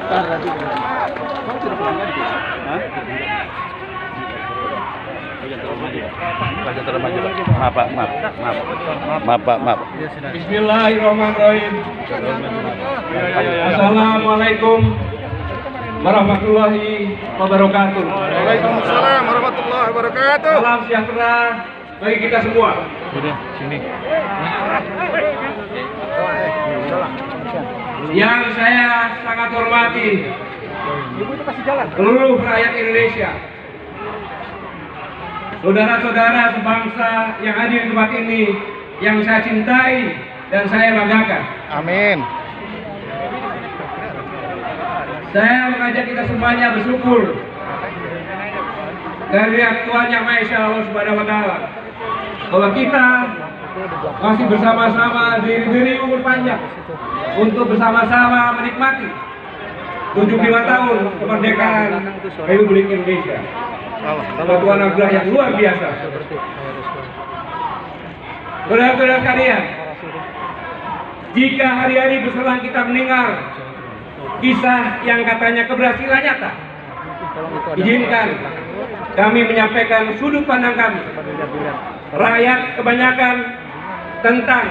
Maaf. Bismillahirrahmanirrahim. Assalamualaikum warahmatullahi wabarakatuh. Waalaikumsalam warahmatullahi wabarakatuh. Salam sejahtera bagi kita semua. Yang saya sangat hormati seluruh rakyat Indonesia, saudara-saudara sebangsa yang hadir di tempat ini, yang saya cintai dan saya banggakan. Amin. Saya mengajak kita semuanya bersyukur dari Tuhan Yang Maha Esa Allah Subhanahu wa Ta'ala bahwa kita masih bersama-sama diberi umur panjang untuk bersama-sama menikmati 75 tahun kemerdekaan Republik Indonesia. Suatu anugerah yang luar biasa. Saudara-saudara sekalian, jika hari-hari berselang kita mendengar kisah yang katanya keberhasilan nyata, izinkan kami menyampaikan sudut pandang kami, rakyat kebanyakan, tentang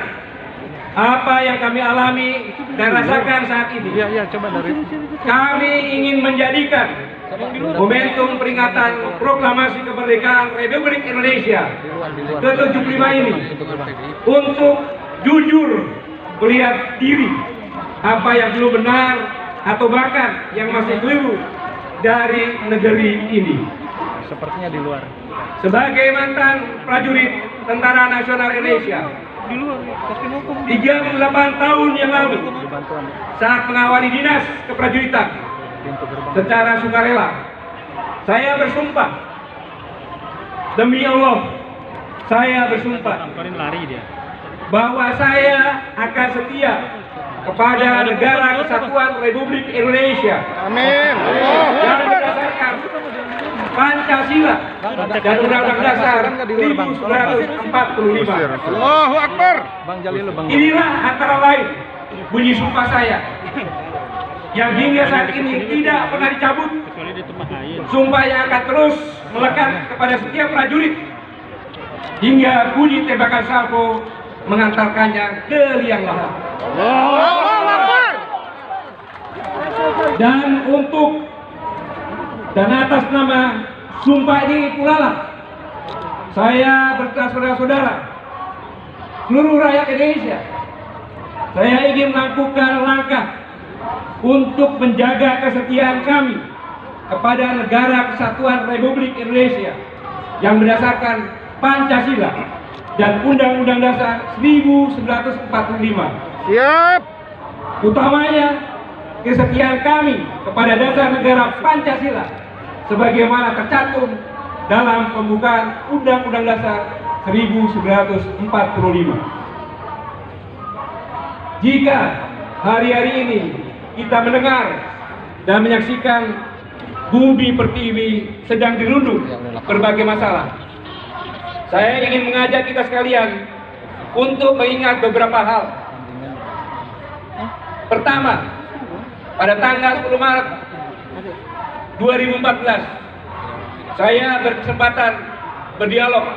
apa yang kami alami dan rasakan saat ini. Kami ingin menjadikan momentum peringatan proklamasi kemerdekaan Republik Indonesia ke-75 ini untuk jujur melihat diri apa yang belum benar atau bahkan yang masih keliru dari negeri ini. Sepertinya di luar. Sebagai mantan prajurit Tentara Nasional Indonesia 38 tahun yang lalu, saat mengawali dinas keprajuritan secara sukarela, saya bersumpah, demi Allah, saya bersumpah bahwa saya akan setia kepada Negara Kesatuan Republik Indonesia. Amin. Dan berdasarkan Pancasila dan Undang-Undang Dasar 1945. Allahu Akbar. Inilah antara lain bunyi sumpah saya yang hingga saat ini tidak pernah dicabut. Sumpah yang akan terus melekat kepada setiap prajurit hingga bunyi tembakan salvo mengantarkannya ke liang lahat. Allahu Akbar. Dan atas nama sumpah ini pula lah saya berkata saudara-saudara seluruh rakyat Indonesia, saya ingin melakukan langkah untuk menjaga kesetiaan kami kepada Negara Kesatuan Republik Indonesia yang berdasarkan Pancasila dan Undang-Undang Dasar 1945. Siap. Utamanya kesetiaan kami kepada dasar negara Pancasila sebagaimana tercantum dalam pembukaan Undang-Undang Dasar 1945. Jika hari-hari ini kita mendengar dan menyaksikan bumi pertiwi sedang dirundung berbagai masalah, saya ingin mengajak kita sekalian untuk mengingat beberapa hal. Pertama, pada tanggal 10 Maret 2014, saya berkesempatan berdialog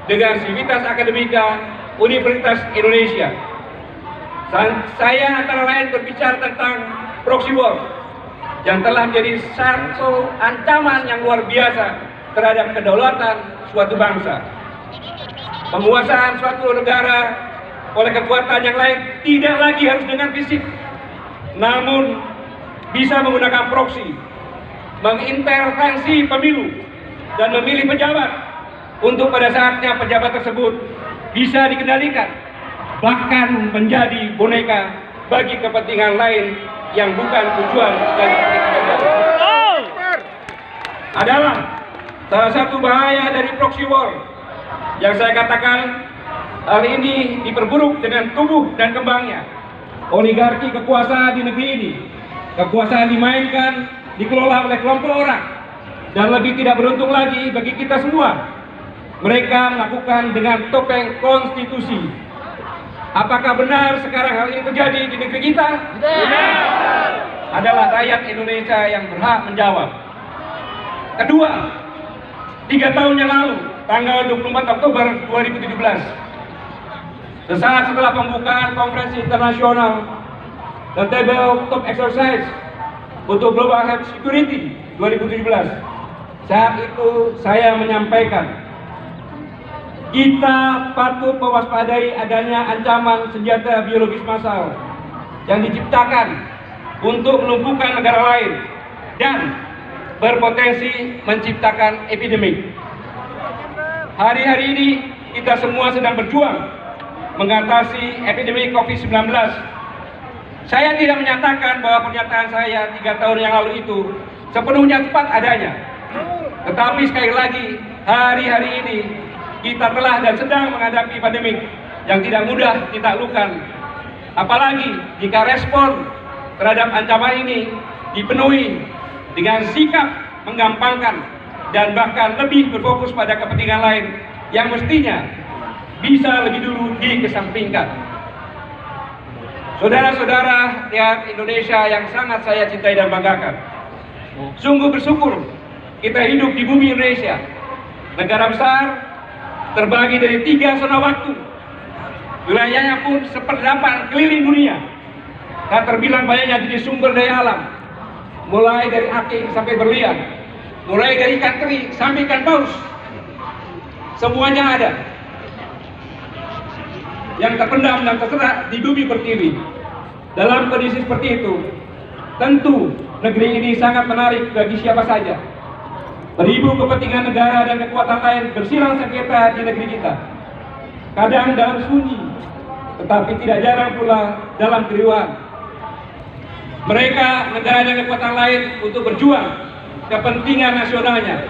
dengan Sivitas Akademika Universitas Indonesia. Saya antara lain berbicara tentang proxy war yang telah menjadi satu ancaman yang luar biasa terhadap kedaulatan suatu bangsa. Penguasaan suatu negara oleh kekuatan yang lain tidak lagi harus dengan fisik, namun bisa menggunakan proksi, mengintervensi pemilu dan memilih pejabat untuk pada saatnya pejabat tersebut bisa dikendalikan, bahkan menjadi boneka bagi kepentingan lain yang bukan tujuan dan adalah salah satu bahaya dari proxy war yang saya katakan hal ini diperburuk dengan tumbuh dan kembangnya oligarki kekuasaan di negeri ini. Kekuasaan dimainkan, dikelola oleh kelompok orang, dan lebih tidak beruntung lagi bagi kita semua, mereka melakukan dengan topeng konstitusi. Apakah benar sekarang hal ini terjadi di negeri kita? Benar. adalah rakyat Indonesia yang berhak menjawab. Kedua, 3 tahun yang lalu, tanggal 24 Oktober 2017, sesaat setelah pembukaan konferensi internasional The Tabletop Exercise untuk Global Health Security 2017, saat itu saya menyampaikan, kita patut mewaspadai adanya ancaman senjata biologis massal yang diciptakan untuk melumpuhkan negara lain dan berpotensi menciptakan epidemik. Hari-hari ini kita semua sedang berjuang mengatasi epidemi COVID-19. Saya tidak menyatakan bahwa pernyataan saya 3 tahun yang lalu itu sepenuhnya tepat adanya. Tetapi sekali lagi, hari-hari ini kita telah dan sedang menghadapi pandemik yang tidak mudah ditaklukkan. Apalagi jika respon terhadap ancaman ini dipenuhi dengan sikap menggampangkan dan bahkan lebih berfokus pada kepentingan lain yang mestinya bisa lebih dulu dikesampingkan. Saudara-saudara rakyat Indonesia yang sangat saya cintai dan banggakan, sungguh bersyukur kita hidup di bumi Indonesia, negara besar terbagi dari 3 zona waktu. Wilayahnya pun seperdapan keliling dunia. Tak terbilang banyaknya jenis sumber daya alam, mulai dari akik sampai berlian, mulai dari ikan teri sampai ikan paus, semuanya ada yang terpendam dan terserak di bumi pertiwi. Dalam kondisi seperti itu, tentu negeri ini sangat menarik bagi siapa saja. Beribu kepentingan negara dan kekuatan lain bersilang sengketa di negeri kita, kadang dalam sunyi, tetapi tidak jarang pula dalam keriuhan. Mereka, negara dan kekuatan lain, untuk berjuang kepentingan nasionalnya.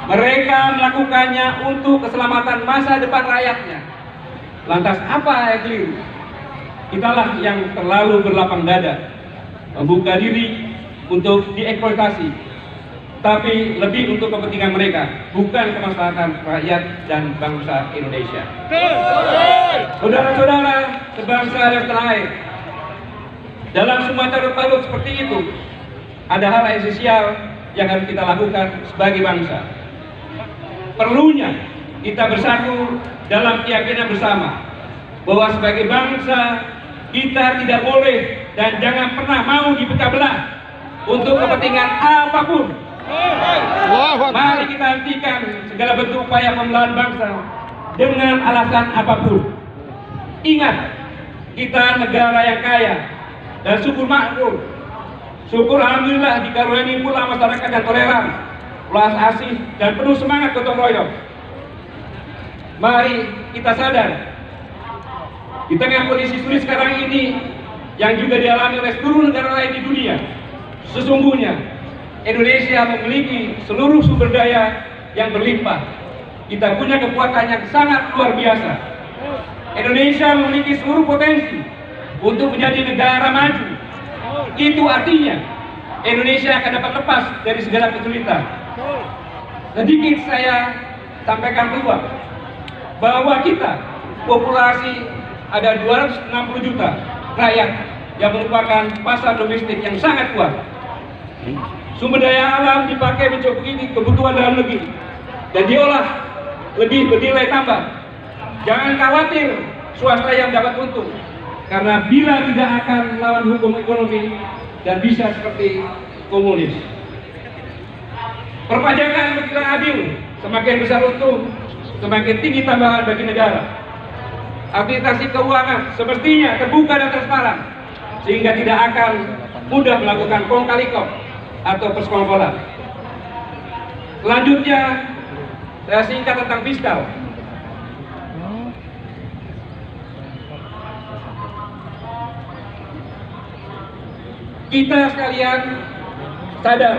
Mereka melakukannya untuk keselamatan masa depan rakyatnya. Lantas apa yang keliru? Kitalah yang terlalu berlapang dada, membuka diri untuk dieksploitasi, tapi lebih untuk kepentingan mereka, bukan kemaslahatan rakyat dan bangsa Indonesia. Saudara-saudara sebangsa dan setanah air, dalam semua carut marut seperti itu, ada hal esensial yang harus kita lakukan sebagai bangsa. Perlunya kita bersatu dalam keyakinan bersama bahwa sebagai bangsa kita tidak boleh dan jangan pernah mau dipecah belah untuk kepentingan apapun. Mari kita hentikan segala bentuk upaya pembelahan bangsa dengan alasan apapun. Ingat, kita negara yang kaya dan syukur makmur. Syukur alhamdulillah dikaruniai pula masyarakat yang toleran, welas asih dan penuh semangat gotong royong. Mari kita sadar, di tengah kondisi sulit sekarang ini yang juga dialami oleh seluruh negara lain di dunia, sesungguhnya Indonesia memiliki seluruh sumber daya yang berlimpah. Kita punya kekuatan yang sangat luar biasa. Indonesia memiliki seluruh potensi untuk menjadi negara maju. Itu artinya Indonesia akan dapat lepas dari segala kesulitan. Sedikit saya sampaikan keluar bahwa kita populasi ada 260 juta rakyat yang merupakan pasar domestik yang sangat kuat. Sumber daya alam dipakai mencukupi kebutuhan dalam negeri dan diolah lebih bernilai tambah. Jangan khawatir swasta yang dapat untung, karena bila tidak akan melawan hukum ekonomi dan bisa seperti komunis. Perpajakan berjalan adil, semakin besar untung, semakin tinggi tambahan bagi negara. Aktivitas keuangan semestinya terbuka dan transparan, sehingga tidak akan mudah melakukan kong kali kong atau persekongkolan. Selanjutnya, saya singkat tentang fiskal. Kita sekalian sadar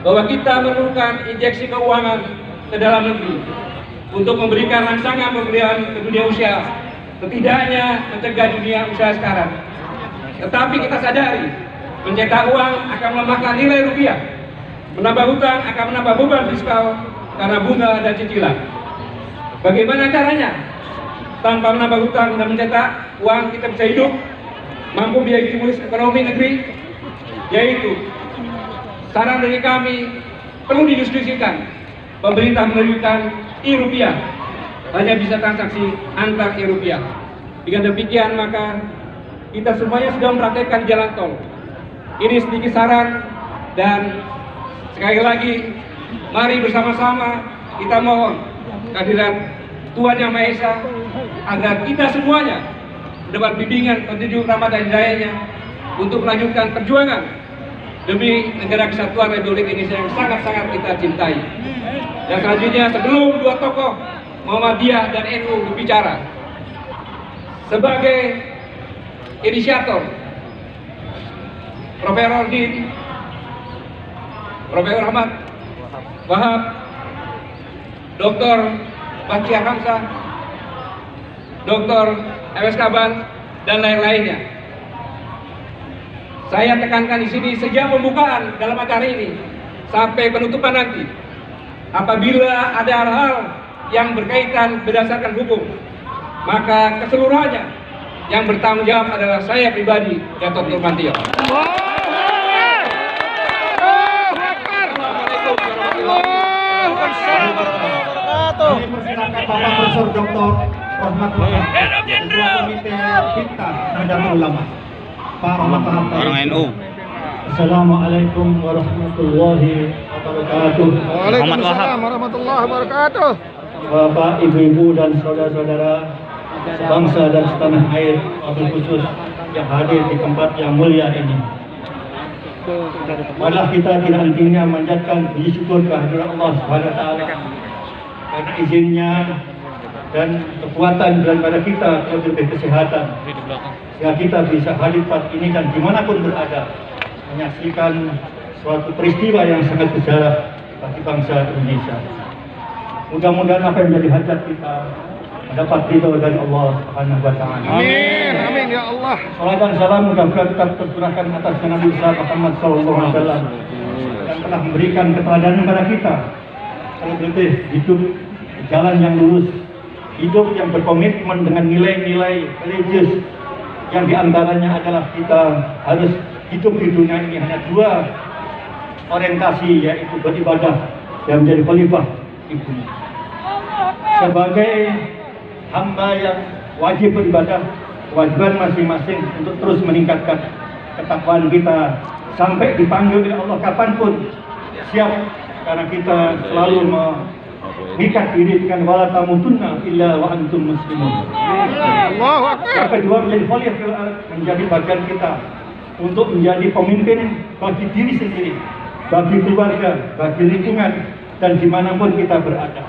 bahwa kita memerlukan injeksi keuangan ke dalam negeri untuk memberikan rangsangan pembelian ke dunia usaha, setidaknya mencegah dunia usaha sekarang. Tetapi kita sadari, mencetak uang akan melemahkan nilai rupiah, menambah hutang akan menambah beban fiskal karena bunga dan cicilan. Bagaimana caranya? Tanpa menambah hutang dan mencetak uang kita bisa hidup, mampu biaya stimulus ekonomi negeri. yaitu saran dari kami perlu didiskusikan pemerintah menerbitkan e-rupiah, hanya bisa transaksi antar e-rupiah. Dengan demikian maka kita semuanya sudah mempraktekkan jalan tol. Ini sedikit saran, dan sekali lagi mari bersama-sama kita mohon kehadiran Tuhan Yang Maha Esa agar kita semuanya mendapat bimbingan petunjuk rahmat dan hidayahnya untuk melanjutkan perjuangan demi negara kesatuan Republik Indonesia yang sangat-sangat kita cintai. Dan selanjutnya, sebelum dua tokoh Muhammadiyah dan NU berbicara, sebagai inisiator Profesor Din, Profesor Ahmad Wahab, Dr. Bastian Hamzah, Dr. M.S. Kaban, dan lain-lainnya. Saya tekankan di sini sejak pembukaan dalam acara ini sampai penutupan nanti, apabila ada hal-hal yang berkaitan berdasarkan hukum, maka keseluruhannya yang bertanggung jawab adalah saya pribadi, Gatot Nurmantio. Kami persilakan Bapak Profesor Dr. Rahmat Wahab, Ketua Komite Kita Nahdlatul Ulama. Pak Rahmat Wahab. Orang NU. Assalamualaikum warahmatullahi wabarakatuh. Waalaikumsalam warahmatullahi wabarakatuh. Bapak, ibu-ibu dan saudara-saudara sebangsa dan setanah air, wabil khusus yang hadir di tempat yang mulia ini. Malah kita tidak hentinya memanjatkan puji syukur kehadirat Allah Subhanahu wa taala karena izinnya dan kekuatan daripada kita lebih kesehatan, sehingga kita bisa hadir saat ini dan dimanapun berada menyaksikan suatu peristiwa yang sangat bersejarah bagi bangsa Indonesia. Mudah-mudahan apa yang menjadi hajat kita mendapat ridho dari Allah Subhanahu wa taala. Amin, amin ya Allah. Salam dan salam mudah-mudahan kita tercurahkan atas Nabi Muhammad SAW yang telah memberikan keteladanan kepada kita, kalau lebih hidup di jalan yang lurus, hidup yang berkomitmen dengan nilai-nilai religius yang diantaranya adalah kita harus hidup di dunia ini hanya dua orientasi, yaitu beribadah dan menjadi khalifah di bumi. Sebagai hamba yang wajib beribadah, kewajiban masing-masing untuk terus meningkatkan ketakwaan kita sampai dipanggil oleh Allah kapanpun siap, karena kita selalu mengikat diri dengan wala tamutunna illa wa antum muslimun. Allahu Akbar. Yang kedua, menjadi khalifah menjadi bagian kita untuk menjadi pemimpin bagi diri sendiri, bagi keluarga, bagi lingkungan, dan dimanapun kita berada.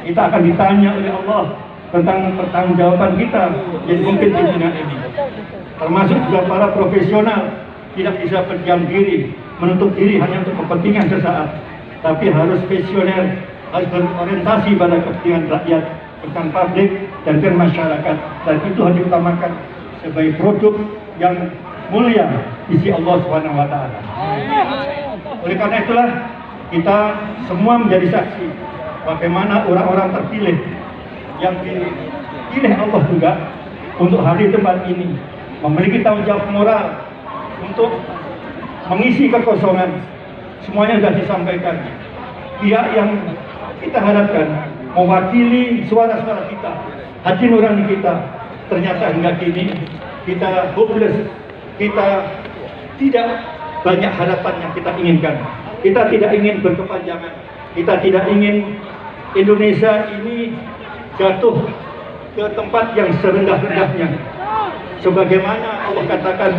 Kita akan ditanya oleh Allah tentang pertanggungjawaban kita jadi pemimpin di dunia ini. Termasuk juga para profesional tidak bisa berdiam diri, menutup diri hanya untuk kepentingan sesaat, tapi harus visioner, harus berorientasi pada kepentingan rakyat, kepentingan publik, dan masyarakat. Dan itu harus diutamakan sebagai produk yang mulia di sisi Allah Subhanahu wa taala. Oleh karena itulah kita semua menjadi saksi bagaimana orang-orang terpilih yang dipilih Allah juga untuk hadir di tempat ini memiliki tanggung jawab moral untuk mengisi kekosongan. Semuanya sudah disampaikan. Pihak yang kita harapkan mewakili suara-suara kita, hati nurani kita, ternyata hingga kini kita hopeless, kita tidak banyak harapan yang kita inginkan. Kita tidak ingin berkepanjangan, kita tidak ingin Indonesia ini jatuh ke tempat yang serendah-rendahnya. Sebagaimana Allah katakan,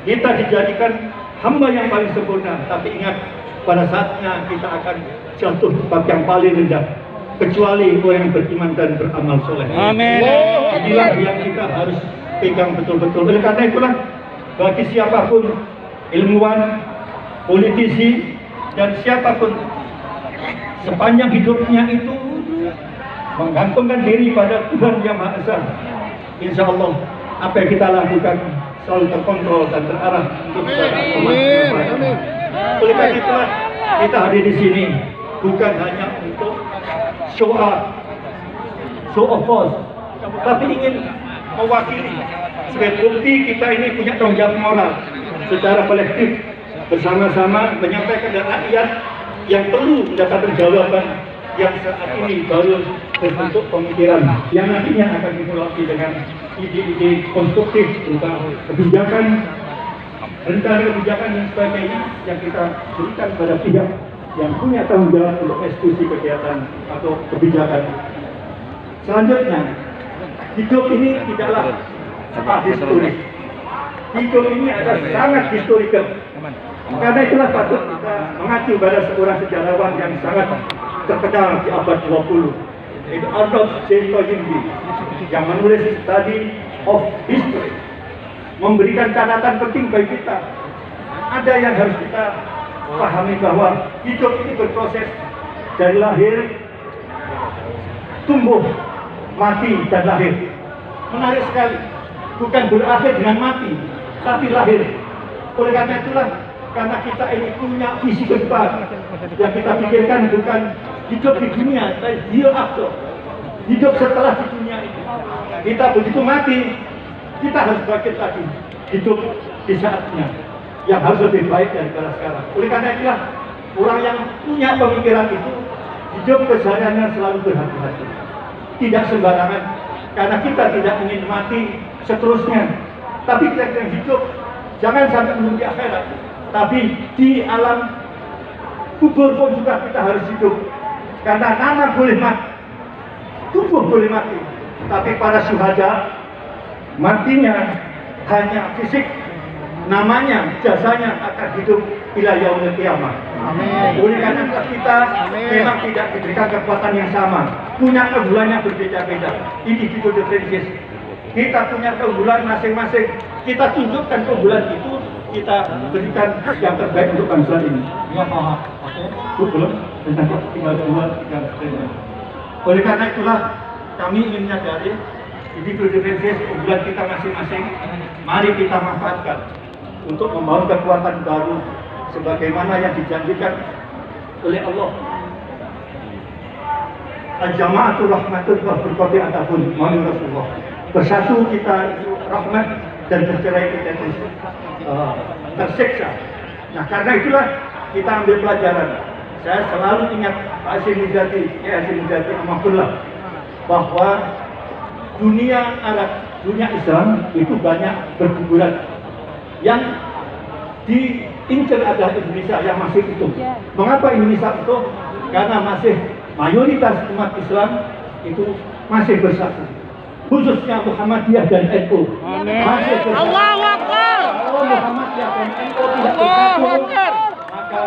kita dijadikan hamba yang paling sempurna, tapi ingat pada saatnya kita akan jatuh ke tempat yang paling rendah, kecuali orang yang beriman dan beramal soleh. Amin. Inilah yang kita harus pegang betul-betul. Oleh karena itulah bagi siapapun ilmuwan, politisi, dan siapapun sepanjang hidupnya itu menggantungkan diri pada Tuhan Yang Maha Esa, insya Allah apa yang kita lakukan selalu terkontrol dan terarah untuk Amin. Oleh karena itulah kita hadir di sini bukan hanya untuk show of force, tapi ingin mewakili sebagai bukti kita ini punya tanggung jawab moral secara kolektif bersama-sama menyampaikan kepada rakyat yang perlu mendapatkan jawaban yang saat ini baru terbentuk pemikiran yang nantinya akan dimulai dengan ide-ide konstruktif tentang kebijakan, rencana kebijakan dan sebagainya yang kita berikan pada pihak yang punya tanggung jawab untuk eksekusi kegiatan atau kebijakan. Selanjutnya, hidup ini tidaklah historis. Hidup ini adalah sangat historikal. Karena itulah patut kita mengacu pada seorang sejarawan yang sangat terkenal di abad 20, yaitu Arnold J. Toynbee, yang menulis Study of History, memberikan catatan penting bagi kita. Ada yang harus kita pahami bahwa hidup ini berproses dari lahir, tumbuh, mati, dan lahir. Menarik sekali, bukan berakhir dengan mati, tapi lahir. Oleh karena itulah, karena kita ini punya visi ke depan, yang kita pikirkan bukan hidup di dunia, tapi hereafter, hidup setelah di dunia ini. Kita begitu mati, kita harus bangkit lagi, hidup di saatnya, yang harus lebih baik daripada sekarang. Oleh karena itulah, orang yang punya pemikiran itu, hidup kesehariannya selalu berhati-hati, tidak sembarangan, karena kita tidak ingin mati seterusnya, tapi kita yang hidup, jangan sampai menunggu di akhirat, tapi di alam kubur pun juga kita harus hidup. Karena nama boleh mati, tubuh boleh mati, tapi para syuhada matinya hanya fisik, namanya, jasanya akan hidup ila yaumil qiyamah. Amin. Oleh karena kita memang tidak diberikan kekuatan yang sama, punya keunggulan yang berbeda-beda, individu differences. Kita punya keunggulan masing-masing, kita tunjukkan keunggulan itu, kita berikan yang terbaik untuk bangsa ini. Ya Pak, belum? Tinggal 2-3. Oleh karena itulah kami ingin menyadari individu differences, keunggulan kita masing-masing. Mari kita manfaatkan untuk membangun kekuatan baru sebagaimana yang dijanjikan oleh Allah. Al-jama'atul rahmatul wa berkati atapun mani Rasulullah. Bersatu kita itu rahmat dan bercerai kita itu tersiksa. Nah, karena itulah kita ambil pelajaran. Saya selalu ingat Pak Hasyim Muzadi, Hasyim Muzadi Amatullah, bahwa dunia Arab, dunia Islam itu banyak berkuburan. Yang diincar adalah Indonesia yang masih utuh. Mengapa Indonesia utuh? Karena masih mayoritas umat Islam itu masih bersatu. Khususnya Muhammadiyah dan NU. Masih bersatu. Allahu Akbar. Kalau Muhammadiyah dan NU tidak bersatu, maka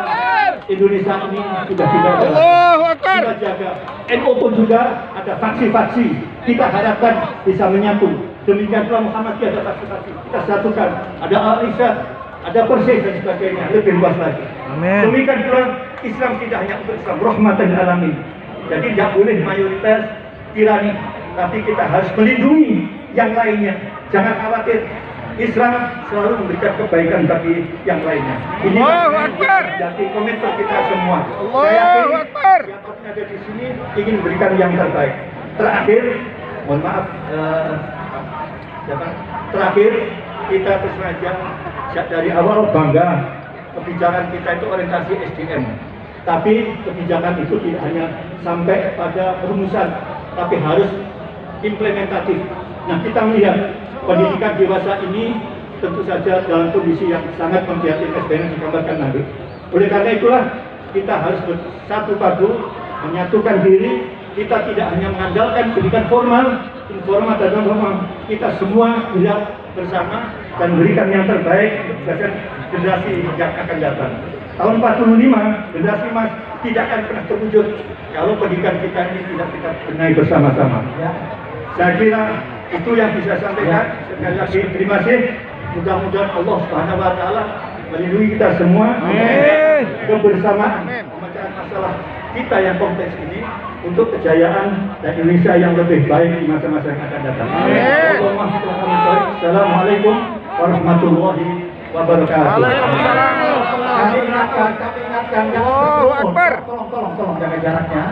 Indonesia ini sudah tidak ada. Allahu Akbar. Kita jaga. NU pun juga ada faksi-faksi. Kita harapkan bisa menyatu. Demikian pula Muhammadiyah ada faksi-faksi. Kita satukan. Ada Al-Isyad, ada Persis dan sebagainya. Lebih luas lagi. Amin. Demikian pula Islam tidak hanya untuk Islam, rahmatan lil alamin. Jadi tidak boleh mayoritas tirani, tapi kita harus melindungi yang lainnya. Jangan khawatir. Islam selalu memberikan kebaikan bagi yang lainnya. Ini jadi komitmen kita semua. Saya yakin siapapun ada di sini ingin memberikan yang terbaik. Terakhir, mohon maaf, terakhir kita bersengaja dari awal bangga kebijakan kita itu orientasi SDM. Tapi kebijakan itu tidak hanya sampai pada rumusan, tapi harus implementatif. Nah, kita melihat pendidikan dewasa ini tentu saja dalam kondisi yang sangat memprihatinkan yang digambarkan nanti. Oleh karena itulah kita harus bersatu padu, menyatukan diri. Kita tidak hanya mengandalkan pendidikan formal, informal dan non formal. Kita semua hidup bersama dan berikan yang terbaik untuk generasi yang akan datang. Tahun 45, generasi emas tidak akan pernah terwujud kalau pendidikan kita ini tidak kita benahi bersama-sama. Ya. Saya kira itu yang bisa saya sampaikan. Sekali lagi terima kasih. Mudah-mudahan Allah Subhanahu wa taala melindungi kita semua. Amin. Kebersamaan memecahkan masalah kita yang kompleks ini untuk kejayaan dan Indonesia yang lebih baik di masa-masa yang akan datang. Assalamualaikum warahmatullahi wabarakatuh. Kami ingatkan, Allahu Akbar. Tolong jaga jaraknya.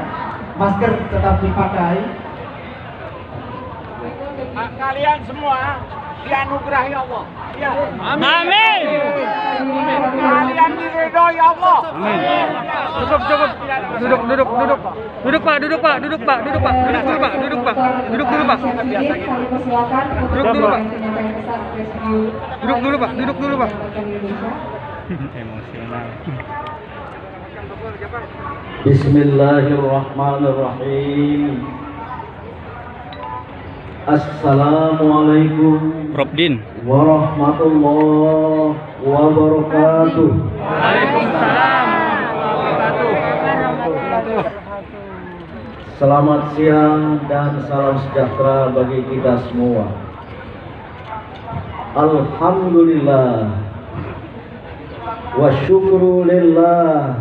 Masker tetap dipakai. Kalian semua dianugerahi Allah. Ya. Amin. Kalian diridhoi Allah. Amin. Cukup. Duduk Pak. Duduk dulu Pak. Duduk dulu Pak. Duduk dulu Pak. Emosional. Bismillahirrahmanirrahim. Assalamualaikum Robdin. warahmatullahi wabarakatuh. Waalaikumsalam. Selamat siang dan salam sejahtera bagi kita semua. Alhamdulillah wa syukru lillah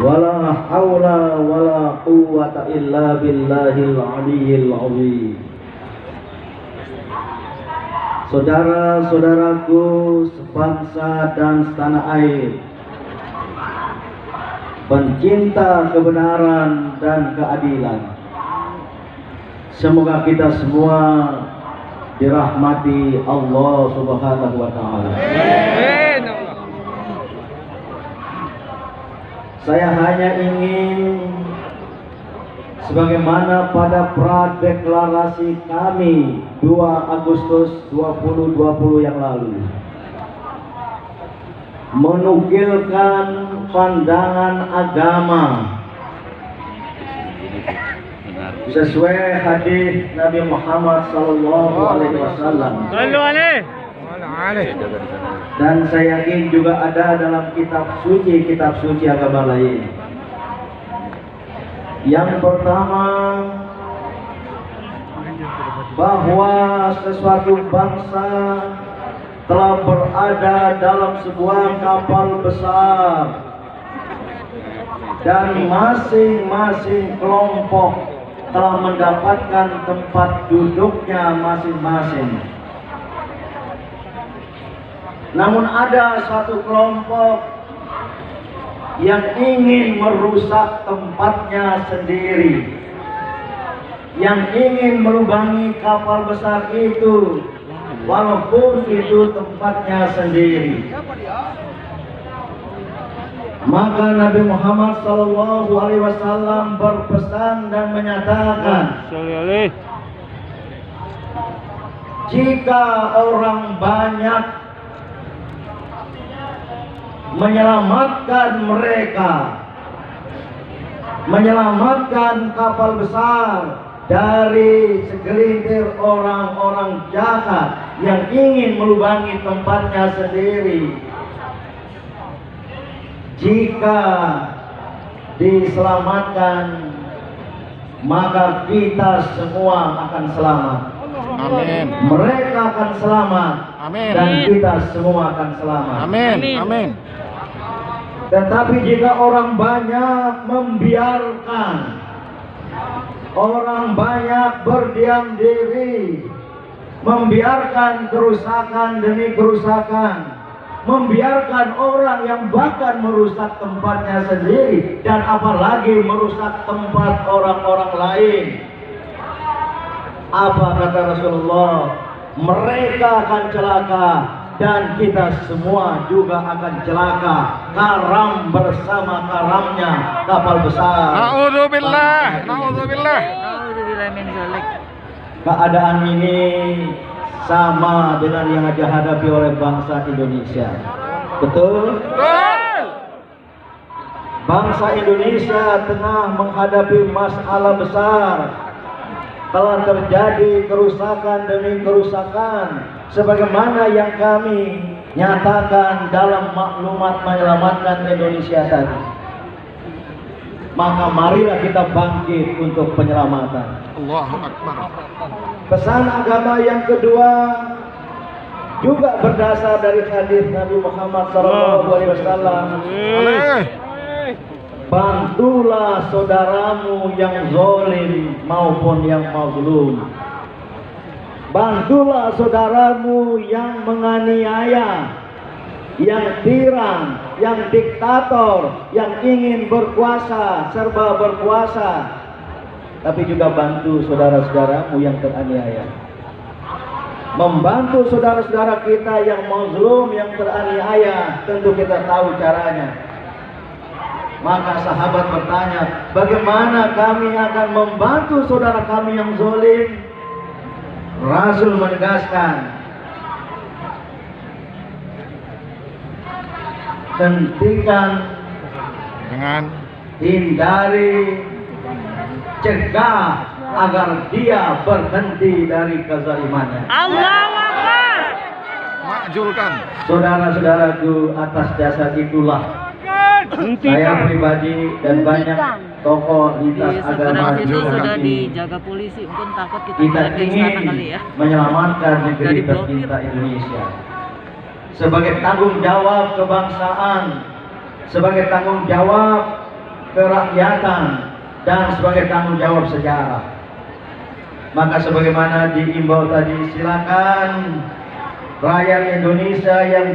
wala haula wala quwwata illa billahil aliyyil azim. Saudara-saudaraku sebangsa dan setanah air, pencinta kebenaran dan keadilan, semoga kita semua dirahmati Allah Subhanahu wa taala. Saya hanya ingin sebagaimana pada pradeklarasi kami 2 Agustus 2020 yang lalu, menukilkan pandangan agama sesuai hadis Nabi Muhammad SAW. Dan saya yakin juga ada dalam kitab suci agama lain. Yang pertama, bahwa sesuatu bangsa telah berada dalam sebuah kapal besar dan masing-masing kelompok telah mendapatkan tempat duduknya masing-masing. Namun ada satu kelompok yang ingin merusak tempatnya sendiri, yang ingin melubangi kapal besar itu, walaupun itu tempatnya sendiri. Maka Nabi Muhammad SAW berpesan dan menyatakan, jika orang banyak menyelamatkan mereka, menyelamatkan kapal besar dari segelintir orang-orang jahat yang ingin melubangi tempatnya sendiri, jika diselamatkan, maka kita semua akan selamat. Amin. Mereka akan selamat. Amin. Dan kita semua akan selamat. Amin. Tetapi jika orang banyak membiarkan, orang banyak berdiam diri, membiarkan kerusakan demi kerusakan, membiarkan orang yang bahkan merusak tempatnya sendiri dan apalagi merusak tempat orang-orang lain, apa kata Rasulullah? Mereka akan celaka dan kita semua juga akan celaka, karam bersama karamnya kapal besar. Na'udzubillah. Keadaan ini sama dengan yang dihadapi oleh bangsa Indonesia. Betul? Bangsa Indonesia tengah menghadapi masalah besar. Telah terjadi kerusakan demi kerusakan sebagaimana yang kami nyatakan dalam maklumat menyelamatkan Indonesia tadi. Maka marilah kita bangkit untuk penyelamatan. Allahu Akbar. Pesan agama yang kedua juga berdasar dari hadis Nabi Muhammad SAW. Bantulah saudaramu yang zalim maupun yang mazlum. Bantulah saudaramu yang menganiaya, yang tiran, yang diktator, yang ingin berkuasa, serba berkuasa. Tapi juga bantu saudara-saudaramu yang teraniaya. membantu saudara-saudara kita yang mazlum, yang teraniaya, tentu kita tahu caranya. Maka sahabat bertanya, bagaimana kami akan membantu saudara kami yang zalim? Rasul menegaskan, hentikan, hindari, cegah agar dia berhenti dari kezalimannya. Allahu Akbar. Makjulkan. Saudara-saudaraku, atas dasar itulah saya pribadi dan banyak tokoh lintas Di agama seberang situ sudah ini, dijaga polisi, mungkin takut kita kita balik ke istana ingin kali ya. menyelamatkan negeri Dari blokir. tercinta Indonesia sebagai tanggung jawab kebangsaan, sebagai tanggung jawab kerakyatan, dan sebagai tanggung jawab sejarah. Maka sebagaimana diimbau tadi, silakan rakyat Indonesia yang